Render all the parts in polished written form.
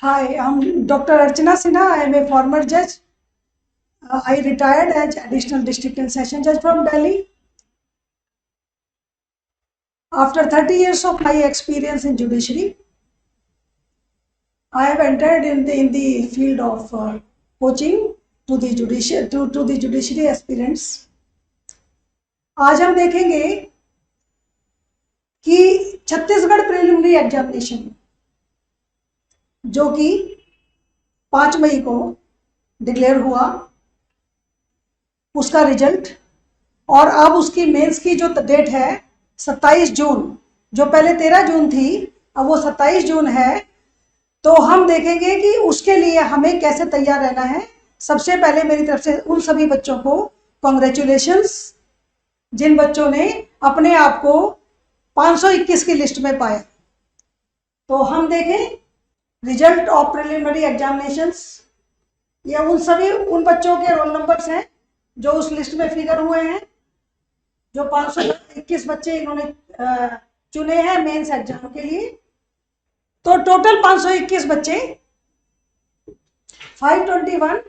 Hi, I'm Dr. Archana Sinha. I am a former judge. I retired as additional district and session judge from Delhi. After 30 years of my experience in judiciary, I have entered in the field of coaching to the judiciary aspirants. आज हम देखेंगे कि Chhattisgarh preliminary examination जो कि 5 मई को declare हुआ, उसका result, और अब उसकी मेंस की जो डेट है 27 जून, जो पहले 13 जून थी, अब वो 27 जून है। तो हम देखेंगे कि उसके लिए हमें कैसे तैयार रहना है। सबसे पहले मेरी तरफ से उन सभी बच्चों को कॉन्ग्रेचुलेशंस जिन बच्चों ने अपने आप को 521 की लिस्ट में पाया। तो हम देखें रिजल्ट ऑफ प्रिलिमिनरी एग्जामिनेशंस। ये उन बच्चों के रोल नंबर्स हैं जो उस लिस्ट में फिगर हुए हैं, जो 521 बच्चे इन्होंने चुने हैं मेंस एग्जाम के लिए। तो टोटल 521 बच्चे, 521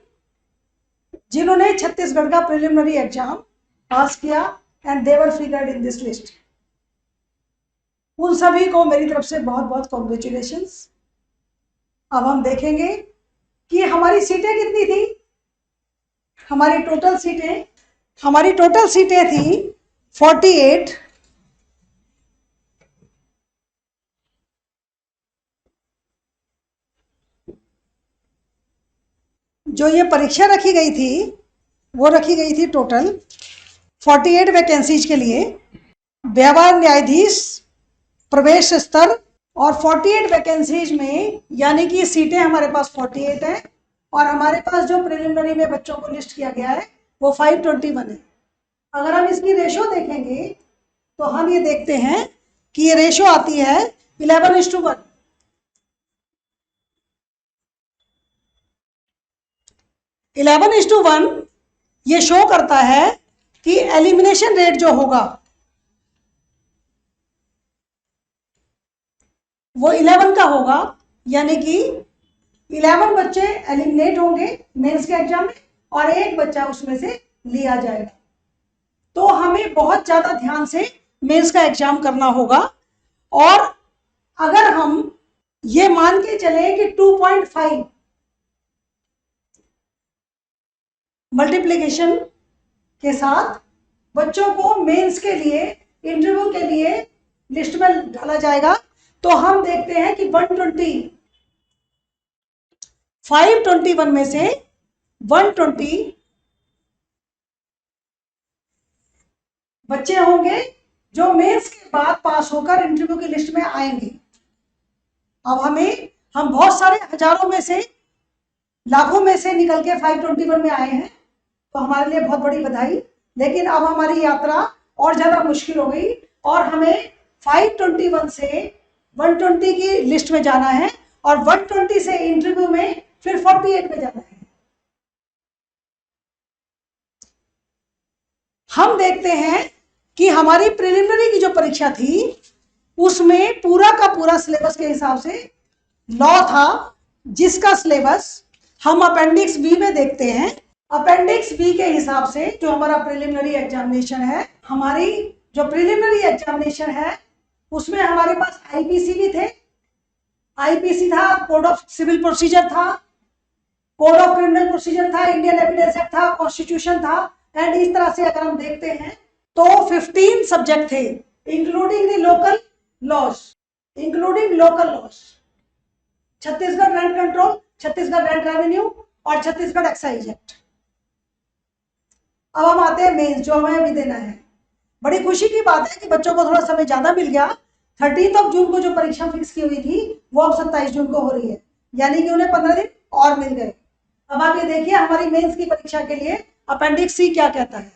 जिन्होंने छत्तीसगढ़ का प्रिलिमिनरी एग्जाम पास किया and they were figured in this list. उन सभी को मेरी तरफ से बहुत बहुत कॉन्ग्रेचुलेशंस। अब हम देखेंगे कि हमारी सीटें कितनी थी। हमारी टोटल सीटें थी 48। जो ये परीक्षा रखी गई थी वो रखी गई थी टोटल 48 वैकेंसीज के लिए, व्यवहार न्यायाधीश प्रवेश स्तर। और 48 वैकेंसीज में यानी कि सीटें हमारे पास 48 हैं और हमारे पास जो प्रिलिमिनरी में बच्चों को लिस्ट किया गया है वो 521 है। अगर हम इसकी रेशो देखेंगे तो हम ये देखते हैं कि ये रेशो आती है 11:1। 11:1 ये शो करता है कि एलिमिनेशन रेट जो होगा वो 11 का होगा, यानी कि 11 बच्चे एलिमिनेट होंगे मेंस के एग्जाम में और एक बच्चा उसमें से लिया जाएगा। तो हमें बहुत ज्यादा ध्यान से मेंस का एग्जाम करना होगा। और अगर हम ये मान के चले कि 2.5 मल्टीप्लिकेशन के साथ बच्चों को मेंस के लिए इंटरव्यू के लिए लिस्ट में डाला जाएगा, तो हम देखते हैं कि 521 में से 120 बच्चे होंगे जो मेंस के बाद पास होकर इंटरव्यू की लिस्ट में आएंगे। अब हम बहुत सारे हजारों में से, लाखों में से निकल के 521 में आए हैं, तो हमारे लिए बहुत बड़ी बधाई। लेकिन अब हमारी यात्रा और ज्यादा मुश्किल हो गई और हमें 521 से 120 की लिस्ट में जाना है और 120 से इंटरव्यू में फिर 48 में जाना है। हम देखते हैं कि हमारी प्रिलिमिनरी की जो परीक्षा थी उसमें पूरा का पूरा सिलेबस के हिसाब से लॉ था, जिसका सिलेबस हम अपेंडिक्स बी में देखते हैं। अपेंडिक्स बी के हिसाब से जो हमारा प्रिलिमिनरी एग्जामिनेशन है, हमारी जो प्रिलिमिनरी एग्जामिनेशन है उसमें हमारे पास आईपीसी भी थे। आईपीसी था, कोड ऑफ सिविल प्रोसीजर था, कोड ऑफ क्रिमिनल प्रोसीजर था, इंडियन एविडेंस एक्ट था, कॉन्स्टिट्यूशन था। एंड इस तरह से अगर हम देखते हैं तो 15 सब्जेक्ट थे, including the local laws, Chhattisgarh rent control, Chhattisgarh rent revenue और छत्तीसगढ़ एक्साइज एक्ट। अब हम आते हैं मेंस, जो हमें अभी देना है। बड़ी खुशी की बात है कि बच्चों को थोड़ा समय ज्यादा मिल गया। 13 जून को जो परीक्षा फिक्स की हुई थी वो अब 27 जून को हो रही है, यानी कि उन्हें 15 दिन और मिल गए। अब आप ये देखिए हमारी मेंस की परीक्षा के लिए अपेंडिक्स सी क्या कहता है।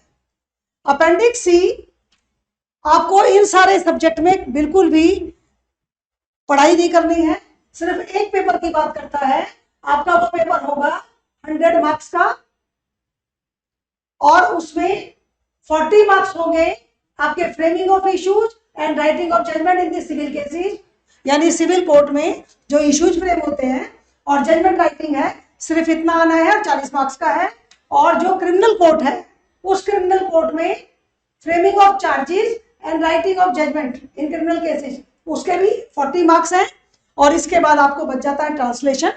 अपेंडिक्स सी आपको इन सारे सब्जेक्ट में बिल्कुल भी पढ़ाई नहीं करनी है, सिर्फ एक पेपर की बात करता है। आपका वो पेपर होगा 100 मार्क्स का और उसमें 40 मार्क्स होंगे आपके framing of issues and writing of judgement in the civil cases, यानी सिविल कोर्ट में जो इश्यूज फ्रेम होते हैं और जजमेंट राइटिंग है सिर्फ इतना आना है, 40 मार्क्स का है। और जो क्रिमिनल कोर्ट है, उस क्रिमिनल कोर्ट में framing of charges and writing of judgement in criminal cases, उसके भी 40 मार्क्स हैं। और इसके बाद आपको बच जाता है translation,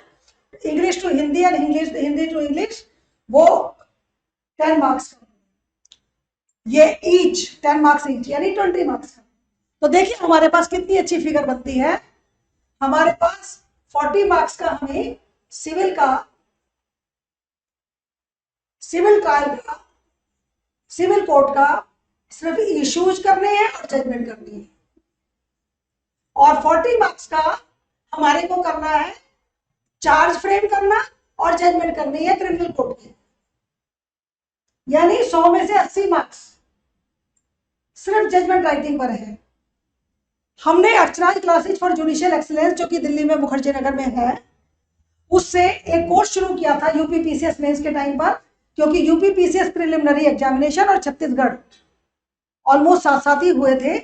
English to Hindi and Hindi to English, वो 10 मार्क्स का, ये ईच 10 मार्क्स ईच, यानी 20 मार्क्स का। तो देखिए हमारे पास कितनी अच्छी फिगर बनती है। हमारे पास 40 मार्क्स का हमें सिविल ट्रायल का, सिविल कोर्ट का सिर्फ इश्यूज करने हैं और जजमेंट करनी है। और 40 मार्क्स का हमारे को करना है चार्ज फ्रेम करना और जजमेंट करनी है क्रिमिनल कोर्ट की, यानी 100 में से 80 मार्क्स सिर्फ जजमेंट राइटिंग पर है। हमने अर्चनाज क्लासेज फॉर जुडिशियल एक्सीलेंस, जो कि दिल्ली में मुखर्जी नगर में है, उससे एक कोर्स शुरू किया था यूपीपीसीएस मेंस के टाइम पर, क्योंकि यूपीपीसीएस प्रिलिमिनरी एग्जामिनेशन और छत्तीसगढ़ ऑलमोस्ट साथ साथ ही हुए थे।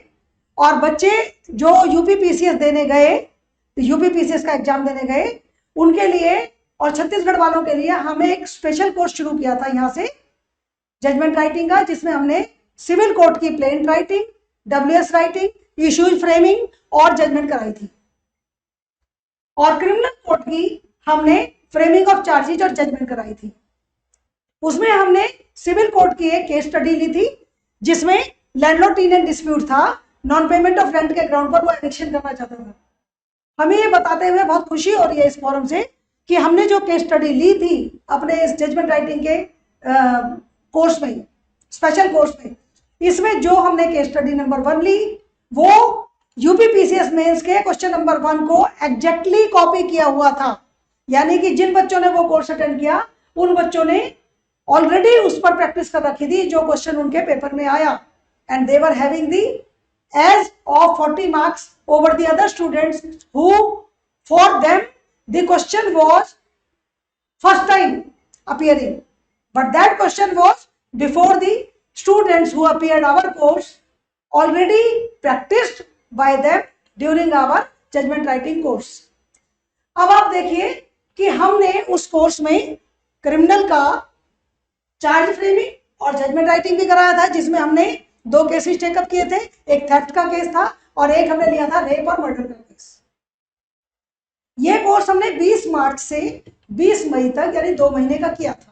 और बच्चे जो यूपीपीसीएस देने गए, यूपीपीसीएस का एग्जाम देने गए, उनके लिए और छत्तीसगढ़ वालों के लिए हमें एक स्पेशल कोर्स शुरू किया था यहाँ से जजमेंट राइटिंग का, जिसमें हमने सिविल कोर्ट की plain writing, WS writing, issues framing और जजमेंट कराई थी। और क्रिमिनल कोर्ट की हमने फ्रेमिंग ऑफ चार्जेज और जजमेंट कराई थी। उसमें हमने सिविल कोर्ट की एक केस स्टडी ली थी, जिसमें लैंडलॉर्ड टेनेंट डिस्प्यूट था, नॉन पेमेंट ऑफ रेंट के ग्राउंड पर वो एविक्शन करना चाहता था। हमें ये बताते हुए बहुत खुशी हो रही है इस फोरम से कि हमने जो केस स्टडी ली थी अपने इस जजमेंट राइटिंग के कोर्स में, स्पेशल कोर्स में, इसमें जो हमने केस स्टडी नंबर 1 ली, वो यूपीपीसीएस मेंस के क्वेश्चन नंबर 1 को एग्जैक्टली कॉपी किया हुआ था। यानी कि जिन बच्चों ने वो कोर्स अटेंड किया, उन बच्चों ने ऑलरेडी उस पर प्रैक्टिस कर रखी थी जो क्वेश्चन उनके पेपर में आया, and they were having the edge of 40 marks over the other students who for them the question was first time appearing, but that question was before the students who appeared our course, already practiced by them during our judgment writing course. अब आप देखिए कि हमने उस course में criminal का charge framing और judgment writing भी कराया था, जिसमें हमने 2 केसेस टेकअप किए थे, एक थेफ्ट का केस था और एक हमने लिया था रेप और मर्डर का केस। ये कोर्स हमने 20 मार्च से 20 मई तक, यानी 2 महीने का किया था।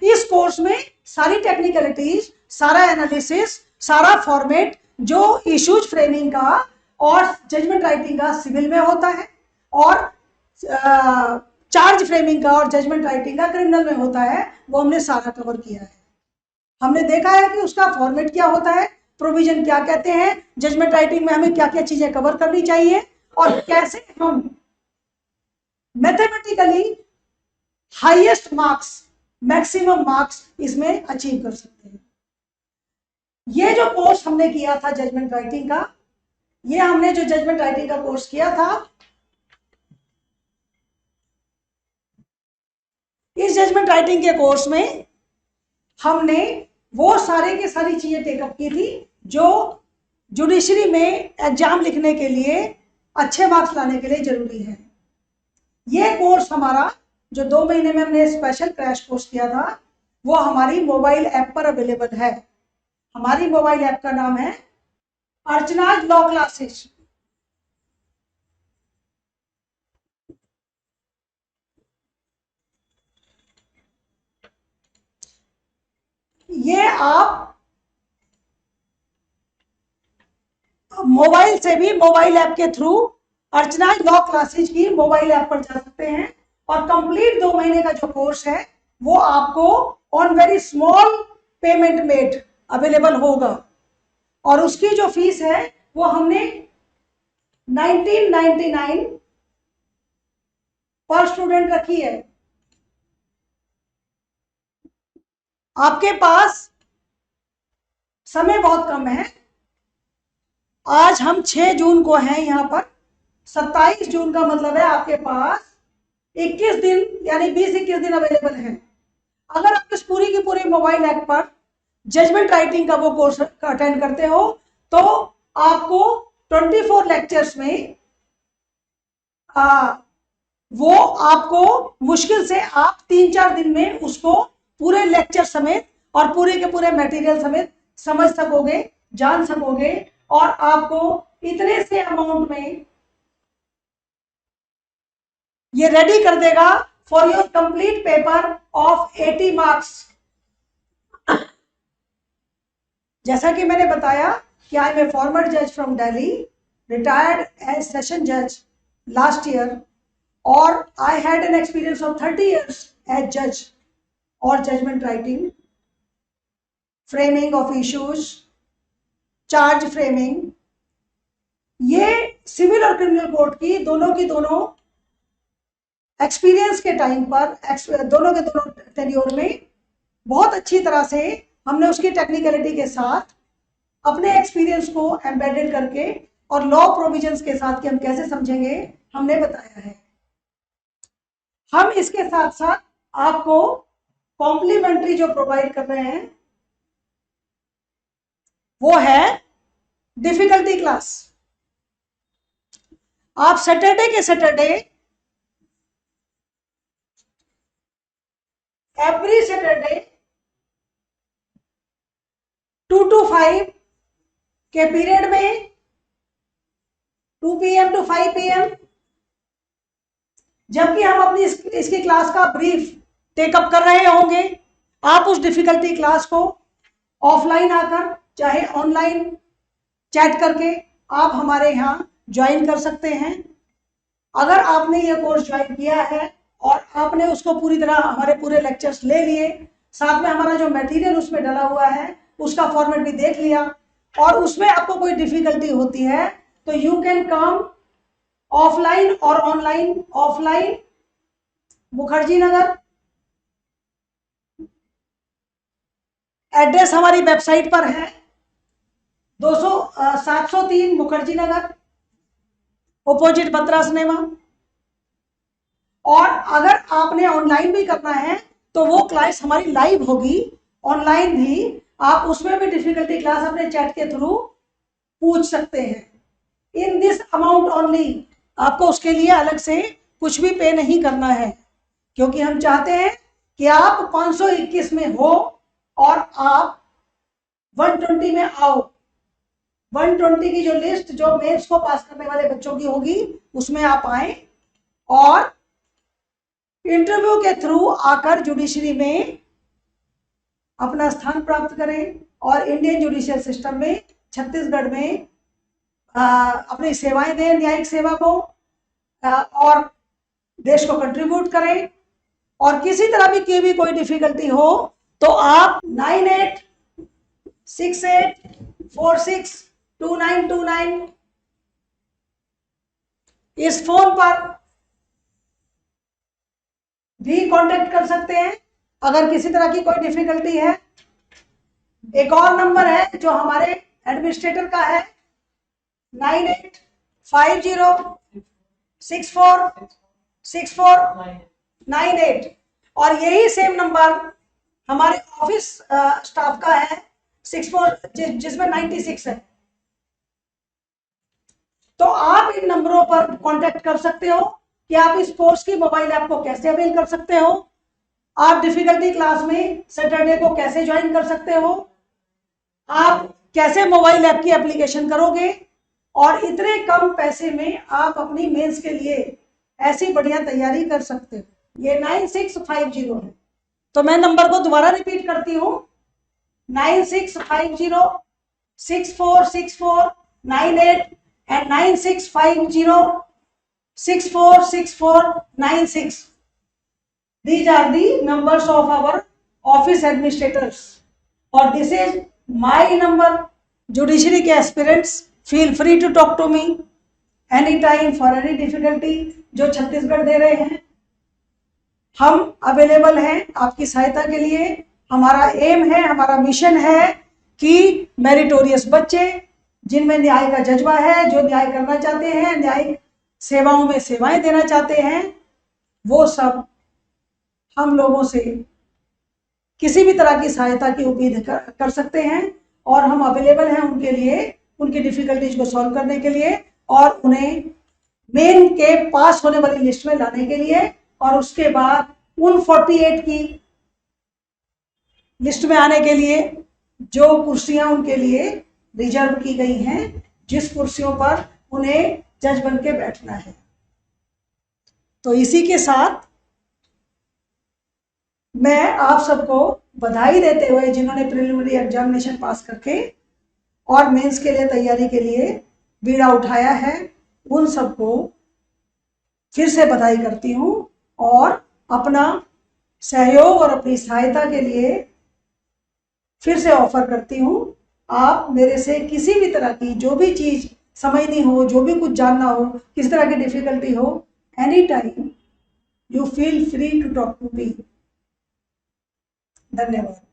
इस कोर्स में सारी टेक्निकलिटीज, सारा एनालिसिस, सारा फॉर्मेट जो इश्यूज फ्रेमिंग का और जजमेंट राइटिंग का सिविल में होता है, और चार्ज फ्रेमिंग का और जजमेंट राइटिंग का क्रिमिनल में होता है, वो हमने सारा कवर किया है। हमने देखा है कि उसका फॉर्मेट क्या होता है, प्रोविजन क्या कहते हैं, जजमेंट राइटिंग में हमें क्या क्या चीजें कवर करनी चाहिए, और कैसे हम mathematically highest marks, maximum marks इसमें अचीव कर सकते हैं। ये जो कोर्स हमने किया था जजमेंट राइटिंग का, ये हमने जो जजमेंट राइटिंग का कोर्स किया था, इस जजमेंट राइटिंग के कोर्स में हमने वो सारे के सारी चीजें टेकअप की थी जो जुडिशरी में एग्जाम लिखने के लिए, अच्छे मार्क्स लाने के लिए जरूरी है। ये कोर्स हमारा जो 2 महीने में हमने स्पेशल क्रैश कोर्स किया था, वो हमारी मोबाइल ऐप पर अवेलेबल है। हमारी मोबाइल ऐप का नाम है अर्चनाज लॉ क्लासेस। ये आप मोबाइल से भी, मोबाइल ऐप के थ्रू अर्चनाज लॉ क्लासेस की मोबाइल ऐप पर जा सकते हैं, और कंप्लीट 2 महीने का जो कोर्स है वो आपको on very small payment made available होगा। और उसकी जो फीस है वो हमने 1999 पर स्टूडेंट रखी है। आपके पास समय बहुत कम है, आज हम 6 जून को हैं यहाँ पर, 27 जून का मतलब है आपके पास 21 दिन, यानी 20-21 दिन अवेलेबल है। अगर आप इस पूरी की पूरी मोबाइल ऐप पर जजमेंट राइटिंग का वो कोर्स अटेंड करते हो, तो आपको 24 लेक्चर्स में वो आपको मुश्किल से आप 3-4 दिन में उसको पूरे लेक्चर समेत और पूरे के पूरे मटेरियल समेत समझ सकोगे, जान सकोगे, और आपको इतने से अमाउंट में ये रेडी कर देगा for your complete paper of 80 marks. जैसा कि मैंने बताया कि आई एम ए फॉर्मर जज from Delhi, retired as session जज लास्ट ईयर, और I had an experience of 30 years as judge or judgment writing, framing of issues, charge framing। ये civil और क्रिमिनल कोर्ट की दोनों एक्सपीरियंस के टाइम पर दोनों के दोनों टेन्योर में बहुत अच्छी तरह से हमने उसकी टेक्निकलिटी के साथ अपने एक्सपीरियंस को एम्बेडेड करके और लॉ प्रोविजंस के साथ कि हम कैसे समझेंगे हमने बताया है। हम इसके साथ साथ आपको कॉम्प्लीमेंट्री जो प्रोवाइड कर रहे हैं वो है डिफिकल्टी क्लास। आप सैटरडे के सैटरडे, एवरी सैटरडे 2 to 5 के पीरियड में 2 PM to 5 PM, जबकि हम अपनी इसकी क्लास का ब्रीफ टेकअप कर रहे होंगे, आप उस डिफिकल्टी क्लास को ऑफलाइन आकर चाहे ऑनलाइन चैट करके आप हमारे यहाँ ज्वाइन कर सकते हैं। अगर आपने ये कोर्स ज्वाइन किया है और आपने उसको पूरी तरह हमारे पूरे लेक्चर्स ले लिए, साथ में हमारा जो मटेरियल उसमें डला हुआ है उसका फॉर्मेट भी देख लिया, और उसमें आपको कोई डिफिकल्टी होती है तो यू कैन कम ऑफलाइन और online. Offline Mukherjee Nagar, address हमारी वेबसाइट पर है, 703 मुखर्जी नगर, अपोजिट बत्रा सिनेमा। और अगर आपने ऑनलाइन भी करना है तो वो क्लास हमारी लाइव होगी, ऑनलाइन भी आप उसमें भी डिफिकल्टी क्लास अपने चैट के थ्रू पूछ सकते हैं। इन दिस अमाउंट ओनली, आपको उसके लिए अलग से कुछ भी पे नहीं करना है, क्योंकि हम चाहते हैं कि आप 521 में हो और आप 120 में आओ। 120 की जो लिस्ट जो मेंस को पास करने वाले बच्चों की होगी उसमें आप आए और इंटरव्यू के थ्रू आकर जुडिशरी में अपना स्थान प्राप्त करें और इंडियन जुडिशियल सिस्टम में, छत्तीसगढ़ में अपनी सेवाएं दें, न्यायिक सेवा को, और देश को कंट्रीब्यूट करें। और किसी तरह की भी कोई डिफिकल्टी हो तो आप 9868462929 इस फोन पर भी कांटेक्ट कर सकते हैं अगर किसी तरह की कोई डिफिकल्टी है। एक और नंबर है जो हमारे एडमिनिस्ट्रेटर का है, 9850646498, और यही सेम नंबर हमारे ऑफिस स्टाफ का है 64, जिसमें 96 है। तो आप इन नंबरों पर कांटेक्ट कर सकते हो कि आप इस कोर्स की मोबाइल ऐप को कैसे अवेल कर सकते हो, आप डिफिकल्टी क्लास में सैटरडे को कैसे ज्वाइन कर सकते हो, आप कैसे मोबाइल ऐप की एप्लीकेशन करोगे, और इतने कम पैसे में आप अपनी मेंस के लिए ऐसी बढ़िया तैयारी कर सकते हो। ये 9650 है। तो मैं नंबर को दोबारा रिपीट करती हूँ, 9650646498 and 9650646496. These are the numbers of our office administrators, or this is my number. Judiciary के aspirants, feel free to talk to me anytime for any difficulty जो छत्तीसगढ़ दे रहे हैं। हम अवेलेबल हैं आपकी सहायता के लिए। हमारा एम है, हमारा मिशन है कि मेरिटोरियस बच्चे जिनमें न्याय का जज्बा है, जो न्याय करना चाहते हैं, न्यायिक सेवाओं में सेवाएं देना चाहते हैं, वो सब हम लोगों से किसी भी तरह की सहायता की उम्मीद कर सकते हैं, और हम अवेलेबल हैं उनके लिए, उनकी डिफिकल्टीज को सॉल्व करने के लिए, और उन्हें मेन के पास होने वाली लिस्ट में लाने के लिए, और उसके बाद उन 48 की लिस्ट में आने के लिए जो कुर्सियां उनके लिए रिजर्व की गई हैं, जिस कुर्सियों पर उन्हें जज बन के बैठना है। तो इसी के साथ मैं आप सबको बधाई देते हुए, जिन्होंने प्रिलिमिनरी एग्जामिनेशन पास करके और मेंस के लिए तैयारी के लिए बीड़ा उठाया है, उन सबको फिर से बधाई करती हूँ और अपना सहयोग और अपनी सहायता के लिए फिर से ऑफर करती हूँ। आप मेरे से किसी भी तरह की जो भी चीज़ समझनी हो, जो भी कुछ जानना हो, किस तरह की डिफिकल्टी हो, any time you feel free to talk to me. धन्यवाद।